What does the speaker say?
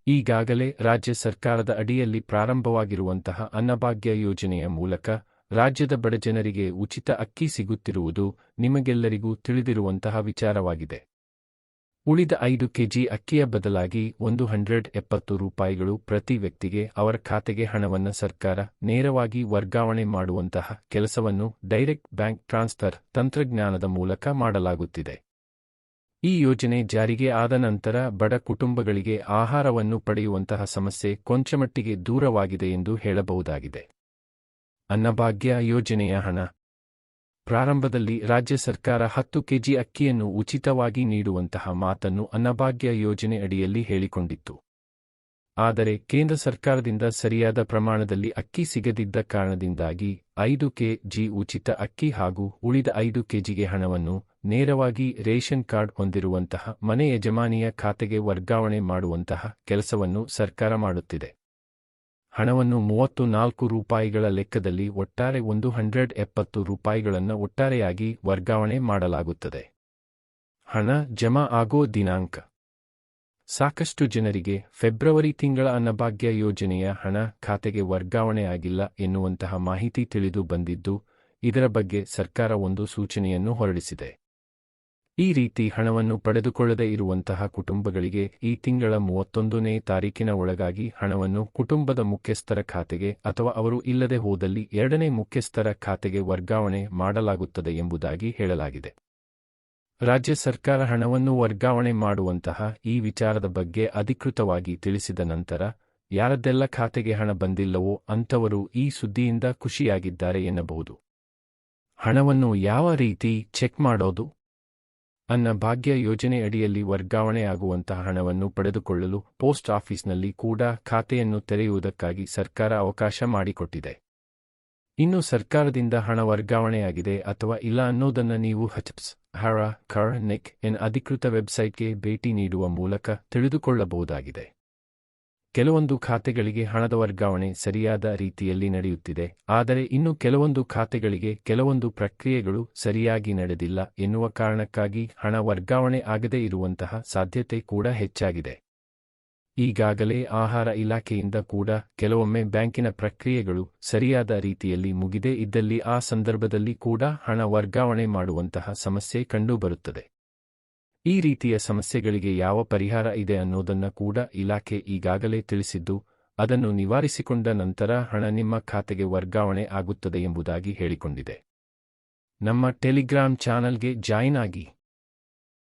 ಈಗಾಗಲೇ ರಾಜ್ಯ ಸರ್ಕಾರದ ಅಡಿಯಲ್ಲಿ ಪ್ರಾರಂಭವಾಗಿರುವಂತಹ ಅನ್ನಭಾಗ್ಯ ಯೋಜನೆಯ ಮೂಲಕ ರಾಜ್ಯದ ಬಡಜನರಿಗೆ ಉಚಿತ ಅಕ್ಕಿ ಸಿಗುತ್ತಿರುವುದು ನಿಮಗೆಲ್ಲರಿಗೂ ತಿಳಿದಿರುವಂತಹ ವಿಚಾರವಾಗಿದೆ. ಉಳಿದ 5 ಕೆಜಿ ಅಕ್ಕಿಯ ಬದಲಾಗಿ ₹170 ಪ್ರತಿ ವ್ಯಕ್ತಿಗೆ ಅವರ ಖಾತೆಗೆ ಹಣವನ್ನು ಸರ್ಕಾರ ನೇರವಾಗಿ ವರ್ಗಾವಣೆ ಮಾಡುವಂತಹ ಕೆಲಸವನ್ನು ಡೈರೆಕ್ಟ್ ಬ್ಯಾಂಕ್ ಟ್ರಾನ್ಸ್ಫರ್ ತಂತ್ರಜ್ಞಾನದ ಮೂಲಕ ಮಾಡಲಾಗುತ್ತಿದೆ. ಈ ಯೋಜನೆ ಜಾರಿಗೆ ಆದ ನಂತರ ಬಡ ಕುಟುಂಬಗಳಿಗೆ ಆಹಾರವನ್ನು ಪಡೆಯುವಂತಹ ಸಮಸ್ಯೆ ಕೊಂಚಮಟ್ಟಿಗೆ ದೂರವಾಗಿದೆ ಎಂದು ಹೇಳಬಹುದಾಗಿದೆ. ಅನ್ನಭಾಗ್ಯ ಯೋಜನೆಯ ಹಣ ಪ್ರಾರಂಭದಲ್ಲಿ ರಾಜ್ಯ ಸರ್ಕಾರ 10 ಕೆಜಿ ಅಕ್ಕಿಯನ್ನು ಉಚಿತವಾಗಿ ನೀಡುವಂತಹ ಮಾತನ್ನು ಅನ್ನಭಾಗ್ಯ ಯೋಜನೆ ಅಡಿಯಲ್ಲಿ ಹೇಳಿಕೊಂಡಿತ್ತು. ಆದರೆ ಕೇಂದ್ರ ಸರ್ಕಾರದಿಂದ ಸರಿಯಾದ ಪ್ರಮಾಣದಲ್ಲಿ ಅಕ್ಕಿ ಸಿಗದಿದ್ದ ಕಾರಣದಿಂದಾಗಿ 5 ಕೆಜಿ ಉಚಿತ ಅಕ್ಕಿ ಹಾಗೂ ಉಳಿದ 5 ಕೆಜಿಗೆ ಹಣವನ್ನು ನೇರವಾಗಿ ರೇಷನ್ ಕಾರ್ಡ್ ಹೊಂದಿರುವಂತಹ ಮನೆ ಯಜಮಾನಿಯ ಖಾತೆಗೆ ವರ್ಗಾವಣೆ ಮಾಡುವಂತಹ ಕೆಲಸವನ್ನು ಸರ್ಕಾರ ಮಾಡುತ್ತಿದೆ. ಹಣವನ್ನು ₹34 ಲೆಕ್ಕದಲ್ಲಿ ಒಟ್ಟಾರೆ ₹170 ಒಟ್ಟಾರೆಯಾಗಿ ವರ್ಗಾವಣೆ ಮಾಡಲಾಗುತ್ತದೆ. ಹಣ ಜಮಾ ಆಗೋ ದಿನಾಂಕ ಸಾಕಷ್ಟು ಜನರಿಗೆ ಫೆಬ್ರವರಿ ತಿಂಗಳ ಅನ್ನಭಾಗ್ಯ ಯೋಜನೆಯ ಹಣ ಖಾತೆಗೆ ವರ್ಗಾವಣೆಯಾಗಿಲ್ಲ ಎನ್ನುವಂತಹ ಮಾಹಿತಿ ತಿಳಿದು ಬಂದಿದ್ದು, ಇದರ ಬಗ್ಗೆ ಸರ್ಕಾರ ಒಂದು ಸೂಚನೆಯನ್ನು ಹೊರಡಿಸಿದೆ. ಈ ರೀತಿ ಹಣವನ್ನು ಪಡೆದುಕೊಳ್ಳದೇ ಇರುವಂತಹ ಕುಟುಂಬಗಳಿಗೆ ಈ ತಿಂಗಳ 31ನೇ ತಾರೀಕಿನ ಒಳಗಾಗಿ ಹಣವನ್ನು ಕುಟುಂಬದ ಮುಖ್ಯಸ್ಥರ ಖಾತೆಗೆ ಅಥವಾ ಅವರು ಇಲ್ಲದೆ ಹೋದಲ್ಲಿ 2ನೇ ಮುಖ್ಯಸ್ಥರ ಖಾತೆಗೆ ವರ್ಗಾವಣೆ ಮಾಡಲಾಗುತ್ತದೆ ಎಂಬುದಾಗಿ ಹೇಳಲಾಗಿದೆ. ರಾಜ್ಯ ಸರ್ಕಾರ ಹಣವನ್ನು ವರ್ಗಾವಣೆ ಮಾಡುವಂತಹ ಈ ವಿಚಾರದ ಬಗ್ಗೆ ಅಧಿಕೃತವಾಗಿ ತಿಳಿಸಿದ ನಂತರ ಯಾರದ್ದೆಲ್ಲ ಖಾತೆಗೆ ಹಣ ಬಂದಿಲ್ಲವೋ ಅಂಥವರು ಈ ಸುದ್ದಿಯಿಂದ ಖುಷಿಯಾಗಿದ್ದಾರೆ ಎನ್ನಬಹುದು. ಹಣವನ್ನು ಯಾವ ರೀತಿ ಚೆಕ್ ಮಾಡೋದು? ಅನ್ನಭಾಗ್ಯ ಯೋಜನೆ ಅಡಿಯಲ್ಲಿ ವರ್ಗಾವಣೆಯಾಗುವಂತಹ ಹಣವನ್ನು ಪಡೆದುಕೊಳ್ಳಲು ಪೋಸ್ಟ್ ಆಫೀಸ್ನಲ್ಲಿ ಕೂಡ ಖಾತೆಯನ್ನು ತೆರೆಯುವುದಕ್ಕಾಗಿ ಸರ್ಕಾರ ಅವಕಾಶ ಮಾಡಿಕೊಟ್ಟಿದೆ. ಇನ್ನು ಸರ್ಕಾರದಿಂದ ಹಣ ವರ್ಗಾವಣೆಯಾಗಿದೆ ಅಥವಾ ಇಲ್ಲ ಅನ್ನೋದನ್ನು ನೀವು HCPS.NIC ಅಧಿಕೃತ ವೆಬ್ಸೈಟ್ಗೆ ಭೇಟಿ ನೀಡುವ ಮೂಲಕ ತಿಳಿದುಕೊಳ್ಳಬಹುದಾಗಿದೆ. ಕೆಲವೊಂದು ಖಾತೆಗಳಿಗೆ ಹಣದ ವರ್ಗಾವಣೆ ಸರಿಯಾದ ರೀತಿಯಲ್ಲಿ ನಡೆಯುತ್ತಿದೆ, ಆದರೆ ಇನ್ನು ಕೆಲವೊಂದು ಖಾತೆಗಳಿಗೆ ಕೆಲವೊಂದು ಪ್ರಕ್ರಿಯೆಗಳು ಸರಿಯಾಗಿ ನಡೆದಿಲ್ಲ ಎನ್ನುವ ಕಾರಣಕ್ಕಾಗಿ ಹಣ ವರ್ಗಾವಣೆ ಆಗದೇ ಇರುವಂತಹ ಸಾಧ್ಯತೆ ಕೂಡ ಹೆಚ್ಚಾಗಿದೆ. ಈಗಾಗಲೇ ಆಹಾರ ಇಲಾಖೆಯಿಂದ ಕೂಡ ಕೆಲವೊಮ್ಮೆ ಬ್ಯಾಂಕಿನ ಪ್ರಕ್ರಿಯೆಗಳು ಸರಿಯಾದ ರೀತಿಯಲ್ಲಿ ಮುಗಿದೇ ಇದ್ದಲ್ಲಿ ಆ ಸಂದರ್ಭದಲ್ಲಿ ಕೂಡ ಹಣ ವರ್ಗಾವಣೆ ಮಾಡುವಂತಹ ಸಮಸ್ಯೆ ಕಂಡುಬರುತ್ತದೆ. ಈ ರೀತಿಯ ಸಮಸ್ಯೆಗಳಿಗೆ ಯಾವ ಪರಿಹಾರ ಇದೆ ಅನ್ನೋದನ್ನು ಕೂಡ ಇಲಾಖೆ ಈಗಾಗಲೇ ತಿಳಿಸಿದ್ದು, ಅದನ್ನು ನಿವಾರಿಸಿಕೊಂಡ ನಂತರ ಹಣ ನಿಮ್ಮ ಖಾತೆಗೆ ವರ್ಗಾವಣೆ ಆಗುತ್ತದೆ ಎಂಬುದಾಗಿ ಹೇಳಿಕೊಂಡಿದೆ. ನಮ್ಮ ಟೆಲಿಗ್ರಾಮ್ ಚಾನಲ್ಗೆ ಜಾಯಿನ್ ಆಗಿ.